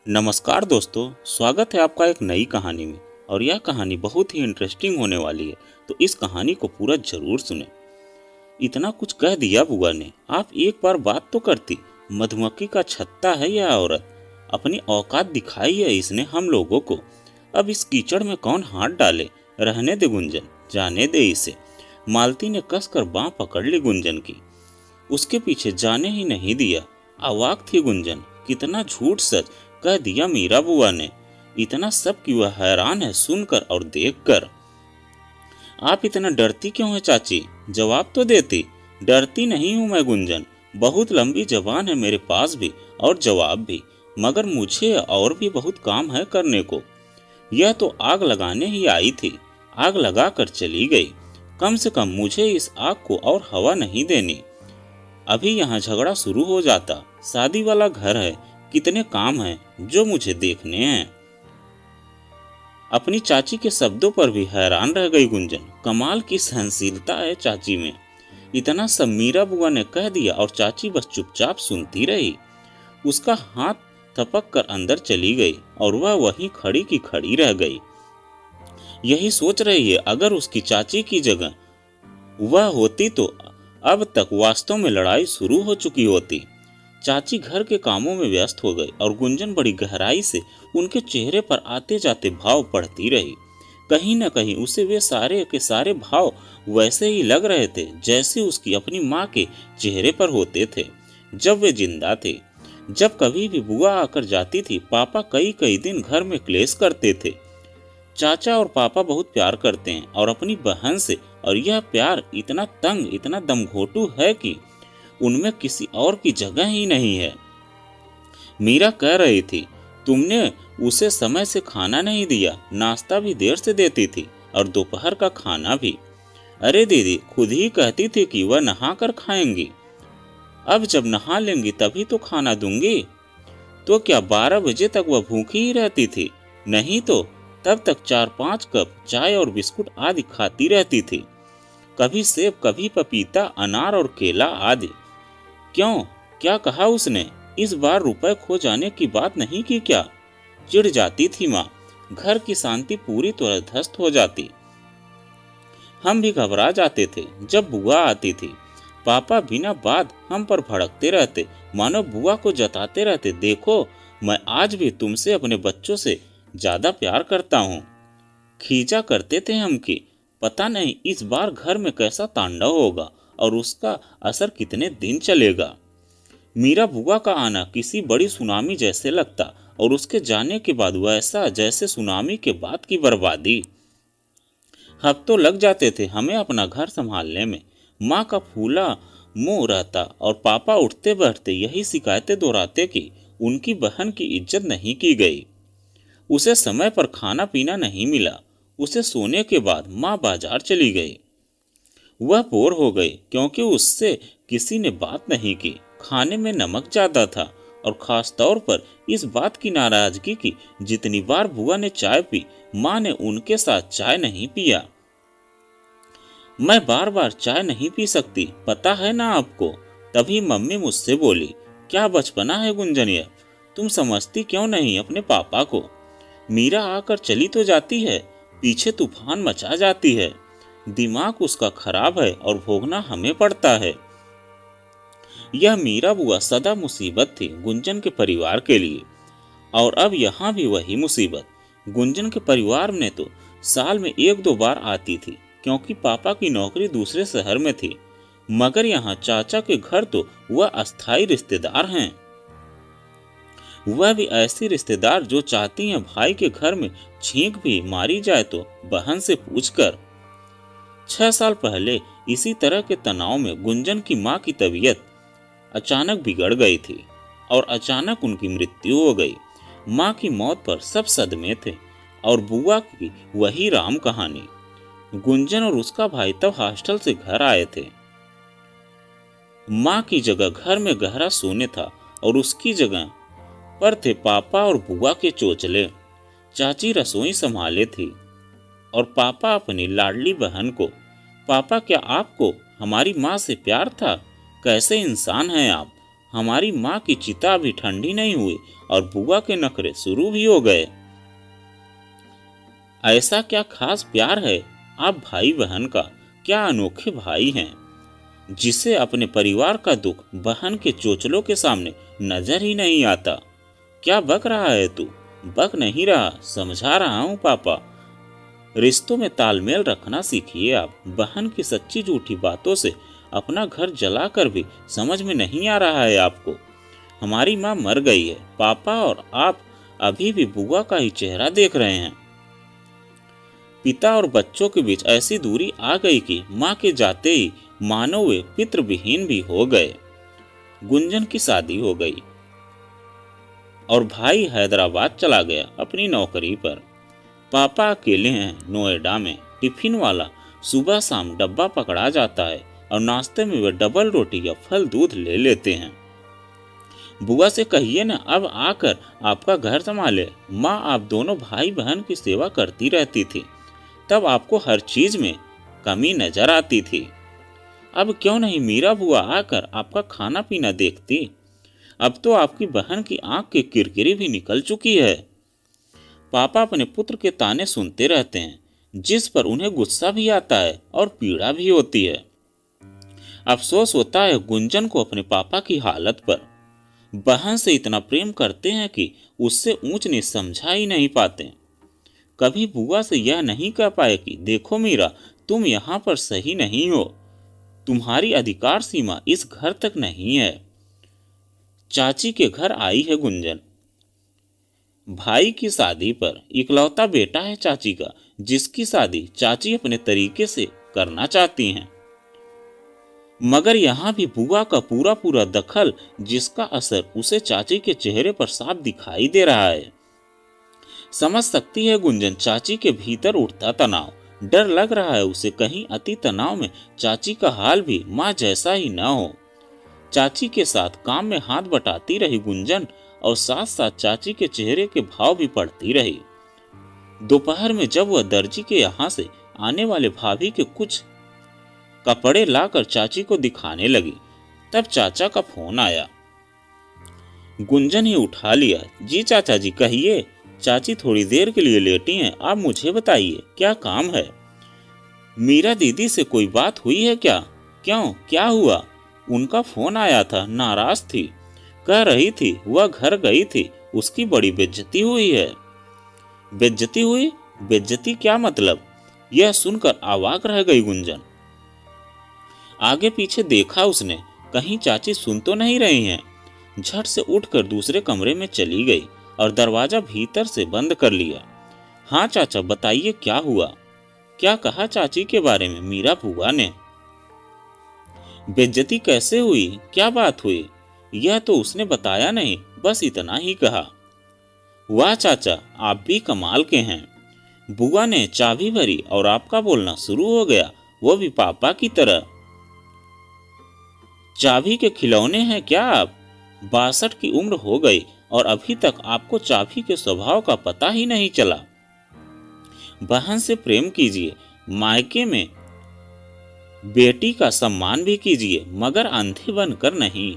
नमस्कार दोस्तों, स्वागत है आपका एक नई कहानी में। और यह कहानी बहुत ही इंटरेस्टिंग होने वाली है, तो इस कहानी को पूरा जरूर सुने। इतना कुछ कह दिया बुआ ने, आप एक बार बात तो करती। मधुमक्खी का छत्ता है यह औरत, अपनी औकात दिखाई है इसने हम लोगों को। अब इस कीचड़ में कौन हाथ डाले। रहने दे गुंजन, जाने दे इसे। मालती ने कसकर बांह पकड़ ली गुंजन की, उसके पीछे जाने ही नहीं दिया। अवाक थी गुंजन, कितना झूठ सच कह दिया मीरा बुआ ने। इतना सब कि वह हैरान है सुनकर और देखकर। आप इतना डरती क्यों है चाची, जवाब तो देती। डरती नहीं हूं मैं गुंजन, बहुत लंबी जबान है मेरे पास भी और जवाब भी, मगर मुझे और भी बहुत काम है करने को। यह तो आग लगाने ही आई थी, आग लगा कर चली गई। कम से कम मुझे इस आग को और हवा नहीं देनी। अभी यहाँ झगड़ा शुरू हो जाता। शादी वाला घर है, कितने काम हैं जो मुझे देखने हैं। अपनी चाची के शब्दों पर भी हैरान रह गई गुंजन। कमाल की सहनशीलता है चाची में। इतना सब मीरा बुआ ने कह दिया और चाची बस चुपचाप सुनती रही। उसका हाथ थपक कर अंदर चली गई और वह वहीं खड़ी की खड़ी रह गई। यही सोच रही है, अगर उसकी चाची की जगह वह होती तो अब तक वास्तव में लड़ाई शुरू हो चुकी होती। चाची घर के कामों में व्यस्त हो गई और गुंजन बड़ी गहराई से उनके चेहरे पर आते जाते भाव पढ़ती रही। कहीं न कहीं उसे वे सारे के सारे भाव वैसे ही लग रहे थे जैसे उसकी अपनी माँ के चेहरे पर होते थे जब वे जिंदा थे। जब कभी भी बुआ आकर जाती थी, पापा कई कई दिन घर में क्लेश करते थे। चाचा और पापा बहुत प्यार करते हैं और अपनी बहन से, और यह प्यार इतना तंग, इतना दमघोटू है कि उनमें किसी और की जगह ही नहीं है। मीरा कह रही थी, तुमने उसे समय से खाना नहीं दिया, नाश्ता भी देर से देती थी और दोपहर का खाना भी। अरे दीदी, खुद ही कहती थी कि वह नहा कर खाएंगी। अब जब नहा लेंगी तभी तो खाना दूंगी। तो क्या 12 बजे तक वह भूखी ही रहती थी? नहीं तो तब तक 4-5 कप चाय और बिस्कुट आदि खाती रहती थी। कभी सेब, कभी पपीता, अनार और केला आदि। क्यों, क्या कहा उसने? इस बार रुपए खो जाने की बात नहीं की क्या? चिढ़ जाती थी माँ। घर की शांति पूरी तरह ध्वस्त हो जाती। हम भी घबरा जाते थे जब बुआ आती थी। पापा बिना बात हम पर भड़कते रहते, मानो बुआ को जताते रहते, देखो मैं आज भी तुमसे अपने बच्चों से ज्यादा प्यार करता हूँ। खींचा करते थे हम कि पता नहीं इस बार घर में कैसा तांडव होगा और उसका असर कितने दिन चलेगा। मीरा बुआ का आना किसी बड़ी सुनामी जैसे लगता और उसके जाने के बाद वैसा जैसे सुनामी के बाद की बर्बादी। हफ्तों लग जाते थे हमें अपना घर संभालने में। माँ का फूला मुंह रहता और पापा उठते बैठते यही शिकायतें दोहराते कि उनकी बहन की इज्जत नहीं की गई, उसे समय पर खाना पीना नहीं मिला, उसे सोने के बाद माँ बाजार चली गई। वह बोर हो गई क्योंकि उससे किसी ने बात नहीं की। खाने में नमक ज्यादा था और खास तौर पर इस बात की नाराजगी की जितनी बार बुआ ने चाय पी, माँ ने उनके साथ चाय नहीं पिया। मैं बार बार चाय नहीं पी सकती, पता है ना आपको। तभी मम्मी मुझसे बोली, क्या बचपना है गुंजन यह, तुम समझती क्यों नहीं अपने पापा को। मीरा आकर चली तो जाती है, पीछे तूफान मचा जाती है। दिमाग उसका खराब है और भोगना हमें पड़ता है। यह मीरा बुआ सदा मुसीबत थी गुंजन के परिवार के लिए, और अब यहाँ भी वही मुसीबत। गुंजन के परिवार में तो साल में 1-2 बार आती थी क्योंकि पापा की नौकरी दूसरे शहर में थी, मगर यहाँ चाचा के घर तो वह अस्थायी रिश्तेदार हैं। वह भी ऐसी रिश्तेदार जो चाहती हैं भाई के घर में छींक भी मारी जाए तो बहन से पूछकर। 6 साल पहले इसी तरह के तनाव में गुंजन की माँ की तबीयत अचानक बिगड़ गई थी और अचानक उनकी मृत्यु हो गई। माँ की मौत पर सब सदमे थे और बुआ की वही राम कहानी। गुंजन और उसका भाई तब हॉस्टल से घर आए थे। माँ की जगह घर में गहरा सोने था और उसकी जगह पर थे पापा और बुआ के चोचले। चाची रसोई संभाले थी और पापा अपनी लाडली बहन को। पापा, क्या आपको हमारी माँ से प्यार था? कैसे इंसान हैं आप, हमारी माँ की चिता भी ठंडी नहीं हुई और बुआ के नखरे शुरू भी हो गए। ऐसा क्या खास प्यार है आप भाई बहन का, क्या अनोखे भाई हैं, जिसे अपने परिवार का दुख बहन के चोचलों के सामने नजर ही नहीं आता। क्या बक रहा है तू? बक नहीं रहा, समझा रहा हूँ पापा। रिश्तों में तालमेल रखना सीखिए आप। बहन की सच्ची झूठी बातों से अपना घर जलाकर भी समझ में नहीं आ रहा है आपको। हमारी माँ मर गई है पापा, और आप अभी भी बुआ का ही चेहरा देख रहे हैं। पिता और बच्चों के बीच ऐसी दूरी आ गई कि माँ के जाते ही मानो वे पितृविहीन भी हो गए। गुंजन की शादी हो गई और भाई हैदराबाद चला गया अपनी नौकरी पर। पापा अकेले हैं नोएडा में। टिफिन वाला सुबह शाम डब्बा पकड़ा जाता है और नाश्ते में वे डबल रोटी या फल दूध ले लेते हैं। बुआ से कहिए ना अब आकर आपका घर संभाले। माँ आप दोनों भाई बहन की सेवा करती रहती थी, तब आपको हर चीज में कमी नजर आती थी। अब क्यों नहीं मीरा बुआ आकर आपका खाना पीना देखती? अब तो आपकी बहन की आंख की किरकिरी भी निकल चुकी है। पापा अपने पुत्र के ताने सुनते रहते हैं, जिस पर उन्हें गुस्सा भी आता है और पीड़ा भी होती है। अफसोस होता है गुंजन को अपने पापा की हालत पर। बहन से इतना प्रेम करते हैं कि उससे ऊंच नीच समझा ही नहीं पाते। कभी बुआ से यह नहीं कह पाए कि देखो मीरा, तुम यहाँ पर सही नहीं हो, तुम्हारी अधिकार सीमा इस घर तक नहीं है। चाची के घर आई है गुंजन भाई की शादी पर। इकलौता बेटा है चाची का, जिसकी शादी चाची अपने तरीके से करना चाहती हैं। मगर यहाँ भी बुआ का पूरा पूरा दखल, जिसका असर उसे चाची के चेहरे पर साफ दिखाई दे रहा है। समझ सकती है गुंजन चाची के भीतर उठता तनाव। डर लग रहा है उसे कहीं अति तनाव में चाची का हाल भी माँ जैसा ही न हो। चाची के साथ काम में हाथ बटाती रही गुंजन और साथ साथ चाची के चेहरे के भाव भी पढ़ती रही। दोपहर में जब वह दर्जी के यहाँ से आने वाले भाभी के कुछ कपड़े लाकर चाची को दिखाने लगी, तब चाचा का फोन आया। गुंजन ही उठा लिया। जी चाचा जी कहिए। चाची थोड़ी देर के लिए लेटी हैं, आप मुझे बताइए क्या काम है? मीरा दीदी से कोई बात हुई है क्या? क्यों, क्या हुआ? उनका फोन आया था, नाराज थी, कह रही थी वह घर गई थी, उसकी बड़ी बेइज्जती हुई है। बेइज्जती हुई? बेइज्जती क्या मतलब? यह सुनकर अवाक रह गई गुंजन। आगे पीछे देखा उसने, कहीं चाची सुन तो नहीं रही हैं। झट से उठकर दूसरे कमरे में चली गई और दरवाजा भीतर से बंद कर लिया। हाँ चाचा बताइए क्या हुआ? क्या कहा चाची के बारे में मीरा बुआ ने? बेइज्जती कैसे हुई? क्या बात हुई? यह तो उसने बताया नहीं, बस इतना ही कहा। वाह चाचा आप भी कमाल के हैं। बुआ ने चाबी भरी और आपका बोलना शुरू हो गया, वो भी पापा की तरह। चाबी के खिलौने हैं क्या आप? 62 की उम्र हो गई और अभी तक आपको चाबी के स्वभाव का पता ही नहीं चला। बहन से प्रेम कीजिए, मायके में बेटी का सम्मान भी कीजिए, मगर अंधे बनकर नहीं।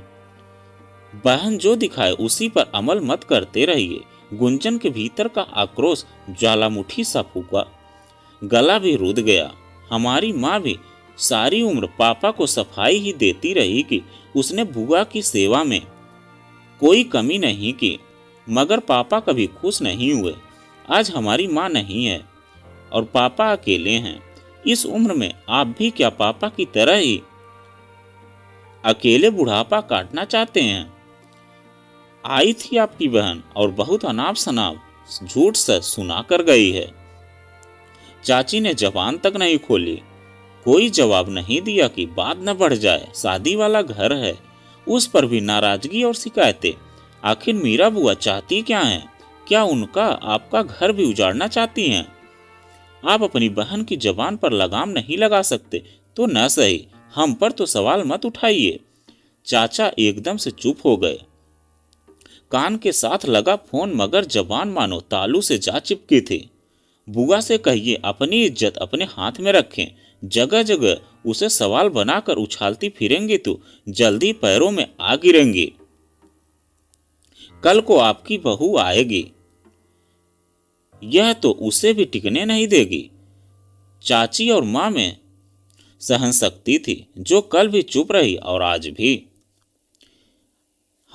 बहन जो दिखाए उसी पर अमल मत करते रहिए। गुंजन के भीतर का आक्रोश ज्वालामुखी सा फूका, गला भी रुध गया। हमारी माँ भी सारी उम्र पापा को सफाई ही देती रही कि उसने बुआ की सेवा में कोई कमी नहीं की, मगर पापा कभी खुश नहीं हुए। आज हमारी माँ नहीं है और पापा अकेले हैं। इस उम्र में आप भी क्या पापा की तरह ही अकेले बुढ़ापा काटना चाहते हैं? आई थी आपकी बहन और बहुत अनाप शनाप झूठ सच सुना कर गई है। चाची ने जबान तक नहीं खोली, कोई जवाब नहीं दिया कि बात न बढ़ जाए। शादी वाला घर है, उस पर भी नाराजगी और शिकायतें। आखिर मीरा बुआ चाहती क्या हैं? क्या उनका आपका घर भी उजाड़ना चाहती हैं? आप अपनी बहन की जबान पर लगाम नहीं लगा सकते तो न सही, हम पर तो सवाल मत उठाइए। चाचा एकदम से चुप हो गए। कान के साथ लगा फोन, मगर जबान मानो तालू से जा चिपकी थी। बुआ से कहिए अपनी इज्जत अपने हाथ में रखें। जगह जगह उसे सवाल बनाकर उछालती फिरेंगी तो जल्दी पैरों में आ गिरेंगी। कल को आपकी बहू आएगी, यह तो उसे भी टिकने नहीं देगी। चाची और माँ में सहन शक्ति थी, जो कल भी चुप रही और आज भी।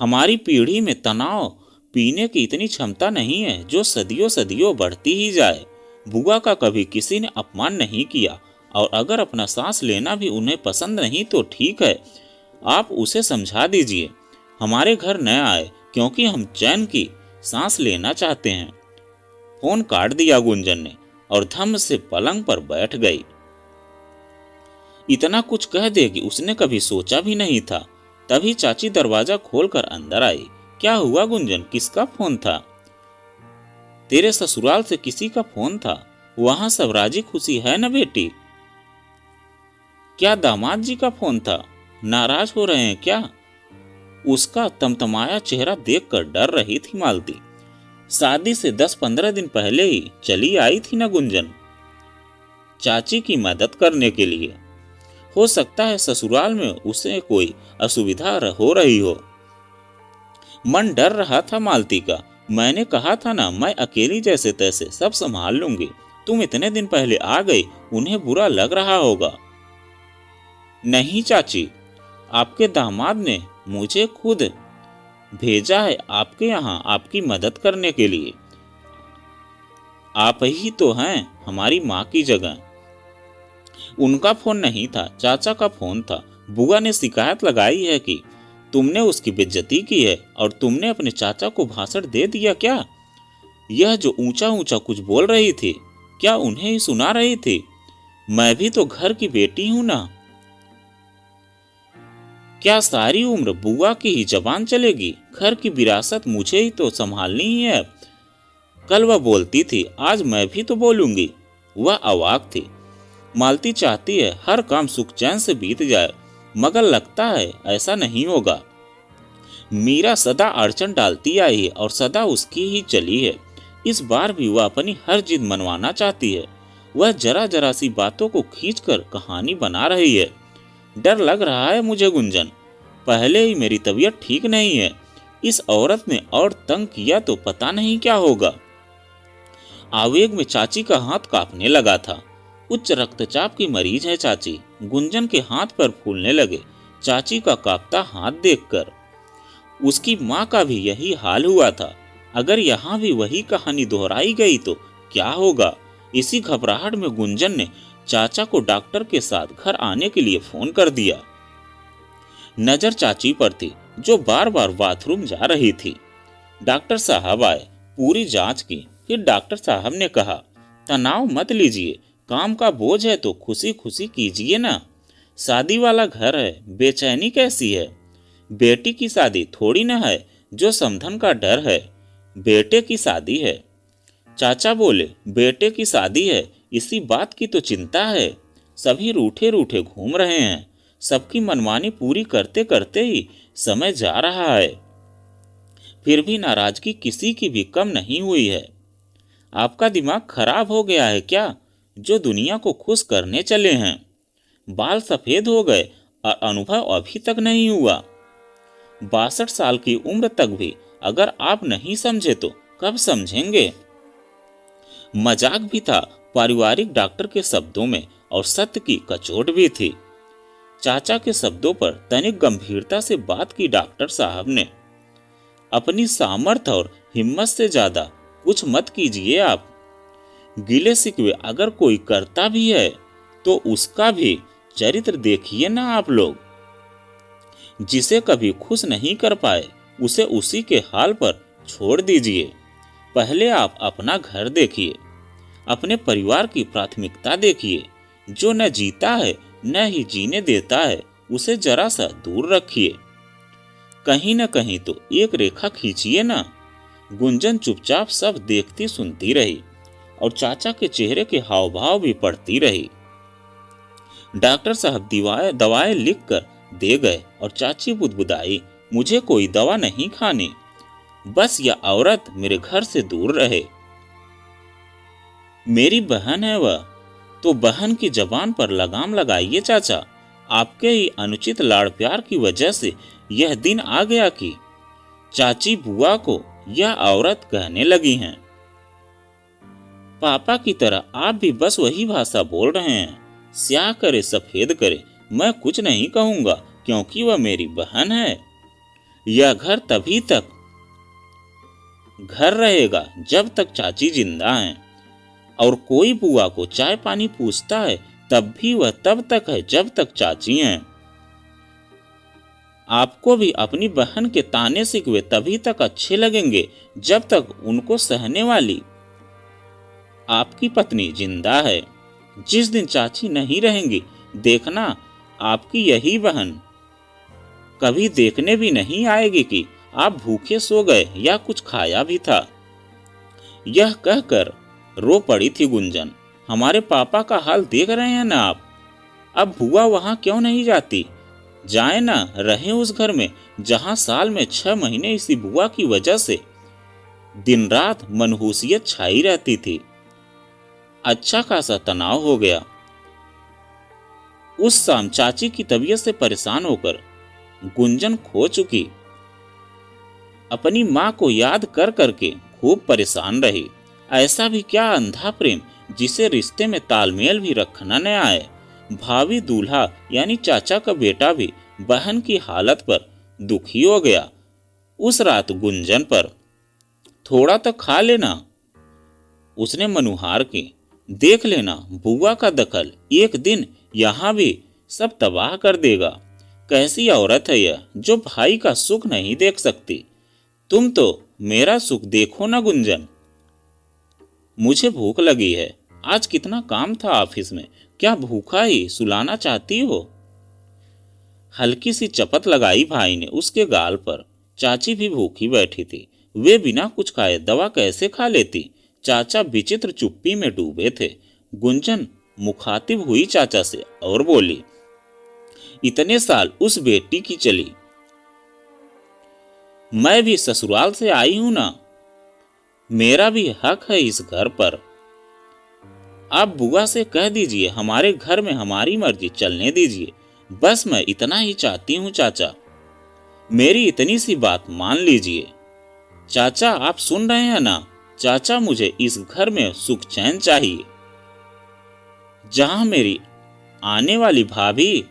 हमारी पीढ़ी में तनाव पीने की इतनी क्षमता नहीं है, जो सदियों सदियों बढ़ती ही जाए। बुआ का कभी किसी ने अपमान नहीं किया, और अगर अपना सांस लेना भी उन्हें पसंद नहीं तो ठीक है, आप उसे समझा दीजिए हमारे घर न आए, क्योंकि हम चैन की सांस लेना चाहते हैं। फोन काट दिया गुंजन ने और धम से पलंग पर बैठ गई। इतना कुछ कह देगी उसने कभी सोचा भी नहीं था। तभी चाची दरवाजा खोलकर अंदर आई। क्या हुआ गुंजन, किसका फोन था? तेरे ससुराल से किसी का फोन था, वहां सब राजी खुशी है न बेटी? क्या दामाद जी का फोन था? नाराज हो रहे हैं क्या? उसका तमतमाया चेहरा देखकर डर रही थी मालती। शादी से 10-15 दिन पहले ही चली आई थी न गुंजन, चाची की मदद करने के लिए। हो सकता है ससुराल में उसे कोई असुविधा हो रही हो। मन डर रहा था मालती का। मैंने कहा था ना, मैं अकेली जैसे तैसे सब संभाल लूंगी। तुम इतने दिन पहले आ गई, उन्हें बुरा लग रहा होगा। नहीं चाची, आपके दामाद ने मुझे खुद भेजा है आपके यहाँ आपकी मदद करने के लिए। आप ही तो हैं हमारी माँ की जगह। उनका फोन नहीं था, चाचा का फोन था। बुआ ने शिकायत लगाई है कि तुमने उसकी बेइज्जती की है और तुमने अपने चाचा को भाषण दे दिया क्या? यह जो ऊंचा ऊंचा कुछ बोल रही थी, क्या उन्हें ही सुना रही थी? मैं भी तो घर की बेटी हूं ना। क्या सारी उम्र बुआ की ही जबान चलेगी? घर की विरासत मुझे ही तो संभालनी ही है। कल वह बोलती थी, आज मैं भी तो बोलूंगी। वह अवाक थी। मालती चाहती है हर काम सुख चैन से बीत जाए, मगर लगता है ऐसा नहीं होगा। मीरा सदा अड़चन डालती आई है और सदा उसकी ही चली है। इस बार भी वह अपनी हर जिद मनवाना चाहती है। वह जरा जरा सी बातों को खींचकर कहानी बना रही है। डर लग रहा है मुझे गुंजन, पहले ही मेरी तबीयत ठीक नहीं है। इस औरत ने और तंग किया तो पता नहीं क्या होगा। आवेग में चाची का हाथ कांपने लगा था। उच्च रक्तचाप की मरीज है चाची। गुंजन के हाथ पर फूलने लगे चाची का कांपता हाथ देखकर। उसकी माँ का भी यही हाल हुआ था। अगर यहाँ भी वही कहानी दोहराई गई तो क्या होगा? इसी घबराहट में गुंजन ने चाचा को डॉक्टर के साथ घर आने के लिए फोन कर दिया। नजर चाची पर थी, जो बार बार बाथरूम जा रही थी। डॉक्टर साहब आए, पूरी जांच की। फिर डॉक्टर साहब ने कहा, तनाव मत लीजिए, काम का बोझ है तो खुशी खुशी कीजिए ना। शादी वाला घर है, बेचैनी कैसी है? बेटी की शादी थोड़ी ना है जो समधन का डर है। बेटे की शादी है। चाचा बोले, बेटे की शादी है, इसी बात की तो चिंता है। सभी रूठे रूठे घूम रहे हैं। सबकी मनमानी पूरी करते करते ही समय जा रहा है। फिर भी नाराजगी किसी की भी कम नहीं हुई है। आपका दिमाग खराब हो गया है क्या, जो दुनिया को खुश करने चले हैं? बाल सफेद हो गए और अनुभव अभी तक नहीं हुआ। 62 साल की उम्र तक भी अगर आप नहीं समझे तो कब समझेंगे? मजाक भी था पारिवारिक डॉक्टर के शब्दों में, और सत्य की कचोट भी थी। चाचा के शब्दों पर तनिक गंभीरता से बात की डॉक्टर साहब ने। अपनी सामर्थ्य और हिम्मत से ज्यादा कुछ मत कीजिए आप। गिले शिकवे अगर कोई करता भी है तो उसका भी चरित्र देखिए ना आप लोग। जिसे कभी खुश नहीं कर पाए उसे उसी के हाल पर छोड़ दीजिए। पहले आप अपना घर देखिए, अपने परिवार की प्राथमिकता देखिए। जो न जीता है न ही जीने देता है, उसे जरा सा दूर रखिए। कहीं न कहीं तो एक रेखा खींचिए ना। गुंजन चुपचाप सब देखती सुनती रही और चाचा के चेहरे के हाव भाव भी पढ़ती रही। डॉक्टर साहब दवाएं लिख कर दे गए और चाची बुदबुदाई, मुझे कोई दवा नहीं खानी, बस यह औरत मेरे घर से दूर रहे। मेरी बहन है वह, तो बहन की जबान पर लगाम लगाइए चाचा। आपके ही अनुचित लाड़ प्यार की वजह से यह दिन आ गया कि चाची बुआ को यह औरत कहने लगी हैं, पापा की तरह आप भी बस वही भाषा बोल रहे हैं। स्याह करे सफेद करे, मैं कुछ नहीं कहूंगा क्योंकि वह मेरी बहन है। यह घर तभी तक घर रहेगा जब तक चाची जिंदा हैं, और कोई बुआ को चाय पानी पूछता है तब भी वह तब तक है जब तक चाची हैं। आपको भी अपनी बहन के ताने सिकवे तभी तक अच्छे लगेंगे जब तक उनको सहने वाली आपकी पत्नी जिंदा है। जिस दिन चाची नहीं रहेंगी, देखना आपकी यही बहन कभी देखने भी नहीं आएगी कि आप भूखे सो गए या कुछ खाया भी था। यह कहकर रो पड़ी थी गुंजन। हमारे पापा का हाल देख रहे हैं ना आप। अब बुआ वहां क्यों नहीं जाती? जाए ना, रहे उस घर में जहां साल में 6 महीने इसी बुआ की वजह से दिन रात मनहूसियत छाई रहती थी। अच्छा खासा तनाव हो गया। उस शाम चाची की तबीयत से परेशान होकर गुंजन खो चुकी अपनी मां को याद कर करके खूब परेशान रही। ऐसा भी क्या अंधा प्रेम जिसे रिश्ते में तालमेल भी रखना न आए। भावी दूल्हा यानी चाचा का बेटा भी बहन की हालत पर दुखी हो गया। उस रात गुंजन पर थोड़ा तो खा लेना, उसने मनुहार की। देख लेना बुआ का दखल एक दिन यहाँ भी सब तबाह कर देगा। कैसी औरत है यह जो भाई का सुख नहीं देख सकती। तुम तो मेरा सुख देखो ना गुंजन। मुझे भूख लगी है। आज कितना काम था ऑफिस में, क्या भूखा ही सुलाना चाहती हो? हल्की सी चपत लगाई भाई ने उसके गाल पर। चाची भी भूखी बैठी थी। वे बिना कुछ खाए दवा कैसे खा लेती? चाचा विचित्र चुप्पी में डूबे थे। गुंजन मुखातिब हुई चाचा से और बोली, इतने साल उस बेटी की चली, मैं भी ससुराल से आई हूं ना, मेरा भी हक है इस घर पर। आप बुआ से कह दीजिए हमारे घर में हमारी मर्जी चलने दीजिए। बस मैं इतना ही चाहती हूं चाचा, मेरी इतनी सी बात मान लीजिए। चाचा आप सुन रहे हैं ना? चाचा मुझे इस घर में सुख चैन चाहिए, जहां मेरी आने वाली भाभी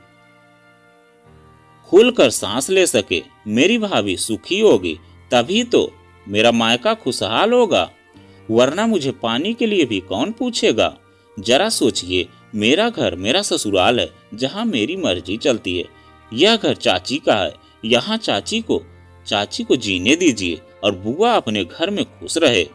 खुलकर सांस ले सके। मेरी भाभी सुखी होगी तभी तो मेरा मायका खुशहाल होगा, वरना मुझे पानी के लिए भी कौन पूछेगा। जरा सोचिए, मेरा घर मेरा ससुराल है जहां मेरी मर्जी चलती है। यह घर चाची का है, यहाँ चाची को जीने दीजिए और बुआ अपने घर में खुश रहे।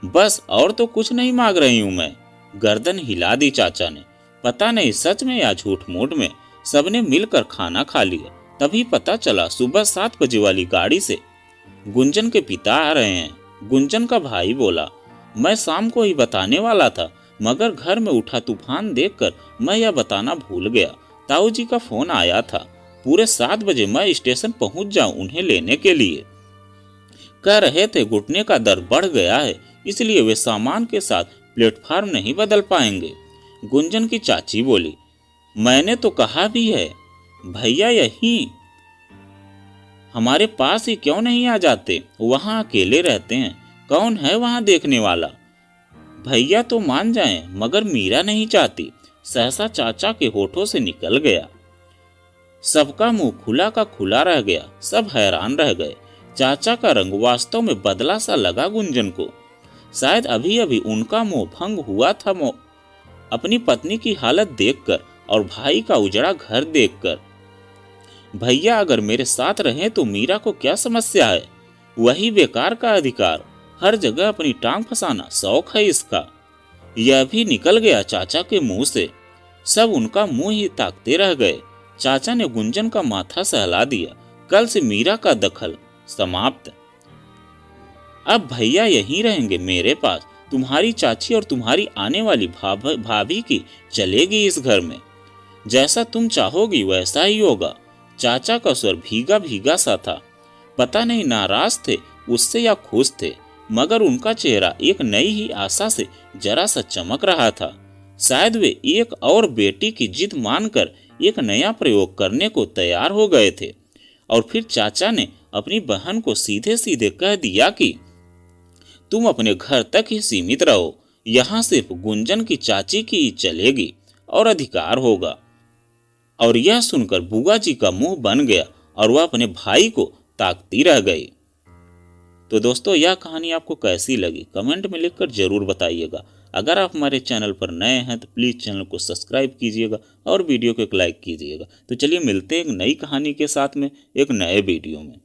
बस और तो कुछ नहीं मांग रही हूं मैं। गर्दन हिला दी चाचा ने। पता नहीं सच में या झूठ मूठ में सबने मिलकर खाना खा लिया। तभी पता चला सुबह 7 बजे वाली गाड़ी से गुंजन के पिता आ रहे हैं। गुंजन का भाई बोला, मैं शाम को ही बताने वाला था, मगर घर में उठा तूफान देखकर मैं यह बताना भूल गया। ताऊ जी का फोन आया था, पूरे 7 बजे मैं स्टेशन पहुंच जाऊं उन्हें लेने के लिए। कह रहे थे घुटने का दर्द बढ़ गया है, इसलिए वे सामान के साथ प्लेटफार्म नहीं बदल पाएंगे। गुंजन की चाची बोली, मैंने तो कहा भी है भैया यही हमारे पास ही क्यों नहीं आ जाते, वहां अकेले रहते हैं, कौन है वहां देखने वाला। भैया तो मान जाएं, मगर मीरा नहीं चाहती। सहसा चाचा के होठों से निकल गया। सबका मुंह खुला का खुला रह गया। सब हैरान रह गए। चाचा का रंग वास्तव में बदला सा लगा गुंजन को। शायद अभी अभी उनका मोह भंग हुआ था अपनी पत्नी की हालत देखकर और भाई का उजड़ा घर देखकर। भैया अगर मेरे साथ रहे तो मीरा को क्या समस्या है? वही बेकार का अधिकार, हर जगह अपनी टांग फंसाना शौक है इसका। यह भी निकल गया चाचा के मुंह से। सब उनका मुंह ही ताकते रह गए। चाचा ने गुंजन का माथा सहला दिया। कल से मीरा का दखल समाप्त। अब भैया यहीं रहेंगे मेरे पास। तुम्हारी चाची और तुम्हारी आने वाली भाभी की चलेगी इस घर में। जैसा तुम चाहोगी वैसा ही होगा। चाचा का स्वर भीगा भीगा सा था। पता नहीं नाराज थे उससे या खुश थे, मगर उनका चेहरा एक नई ही आशा से जरा सा चमक रहा था। शायद वे एक और बेटी की जिद मानकर एक नया प्रयोग करने को तैयार हो गए थे। और फिर चाचा ने अपनी बहन को सीधे सीधे कह दिया कि तुम अपने घर तक ही सीमित रहो, यहाँ सिर्फ गुंजन की चाची की ही चलेगी और अधिकार होगा। और यह सुनकर बुआ जी का मुंह बन गया और वह अपने भाई को ताकती रह गई। तो दोस्तों, यह कहानी आपको कैसी लगी कमेंट में लिखकर जरूर बताइएगा। अगर आप हमारे चैनल पर नए हैं तो प्लीज़ चैनल को सब्सक्राइब कीजिएगा और वीडियो को एक लाइक कीजिएगा। तो चलिए मिलते हैं एक नई कहानी के साथ में एक नए वीडियो में।